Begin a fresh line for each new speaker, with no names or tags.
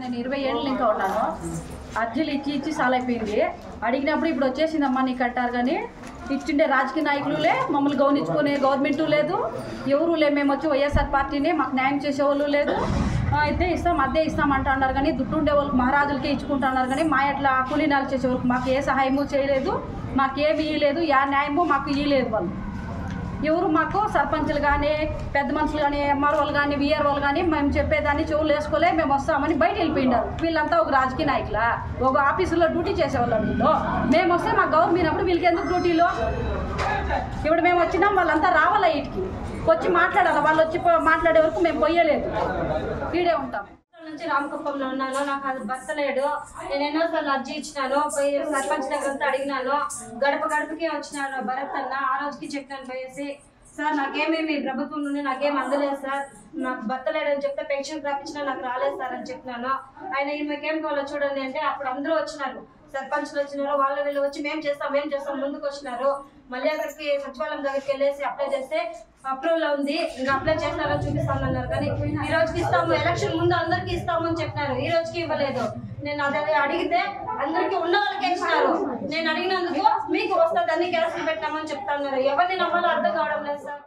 నేను 20 ఏళ్ళు ఇంకా ఉన్నాను. అర్జీలు ఇచ్చి చాలా అయిపోయింది. అడిగినప్పుడు ఇప్పుడు వచ్చేసిందమ్మా నీకు అంటారు, కానీ ఇచ్చిండే రాజకీయ నాయకులులే మమ్మల్ని గౌనించుకునే గవర్నమెంటు లేదు, ఎవరు లే. మేము వచ్చి వైఎస్ఆర్ పార్టీని మాకు న్యాయం చేసేవాళ్ళు లేదు. అయితే ఇస్తాం అదే ఇస్తాం అంటున్నారు, కానీ దుడ్డు ఉండే వాళ్ళకి మహారాజులకే ఇచ్చుకుంటున్నారు, కానీ మా ఎట్లా కూలీనాలు చేసేవాళ్ళకి మాకు ఏ సహాయము చేయలేదు, మాకేమి ఇవ్వలేదు, యా న్యాయము మాకు ఇవ్వలేదు. వాళ్ళు ఎవరు మాకు సర్పంచులు కానీ పెద్ద మనుషులు కానీ ఎంఆర్ఓలు కానీ విఆర్ఓలు కానీ మేము చెప్పేదాన్ని చెవులు వేసుకోలే, మేము వస్తామని బయట వెళ్ళిపోయినారు. వీళ్ళంతా ఒక రాజకీయ నాయకులా, ఒక ఆఫీసులో డ్యూటీ చేసేవాళ్ళు. వీళ్ళు మేము వస్తే మాకు గవర్నమెంట్ అప్పుడు వీళ్ళకి ఎందుకు డ్యూటీలో? ఇప్పుడు మేము వచ్చినాం, వాళ్ళంతా రావాలా వీటికి వచ్చి మాట్లాడాలి. వాళ్ళు వచ్చి మాట్లాడే వరకు మేము పోయలేదు, ఈడే ఉంటాం.
నుంచి రామకుప్పంలో ఉన్నాను. నాకు అది భర్త లేడు. నేను ఎన్నోసార్లు అర్జీ ఇచ్చినాను, పోయి సర్పంచ్ దగ్గర అంతా అడిగినాను. గడప గడపకే వచ్చినాను భరత్ అన్న. ఆ రోజుకి చెప్పినాను పోయేసి, సార్ నాకేమేమి ప్రభుత్వం నుండి నాకేం అందలేదు సార్, నాకు భర్త లేడని చెప్తే పెన్షన్ రప్పించినా నాకు రాలేదు సార్ అని చెప్పినాను. ఆయన ఈమెకేం కావాలో చూడండి అంటే అప్పుడు అందరూ వచ్చినారు, సర్పంచ్లు వచ్చినారు, వాళ్ళు వీళ్ళు వచ్చి మేము చేస్తాం ముందుకు వచ్చినారు. మళ్ళీ అక్కడికి సచివాలయం దగ్గరికి వెళ్ళేసి అప్లై చేస్తే అప్రూవల్ ఉంది, ఇంకా అప్లై చేస్తారని చూపిస్తామన్నారు. కానీ ఈ రోజుకి ఇస్తాము, ఎలక్షన్ ముందు అందరికీ ఇస్తాము అని చెప్పినారు, ఈ రోజుకి ఇవ్వలేదు. నేను అదే అడిగితే అందరికీ ఉన్న వాళ్ళకే ఇచ్చినారు. నేను అడిగినందుకు మీకు వస్తుంది అన్ని క్యాన్సిల్ పెట్టామని చెప్తున్నారు. ఎవరిని నమ్మాలో అర్థం కావడం లేదు సార్.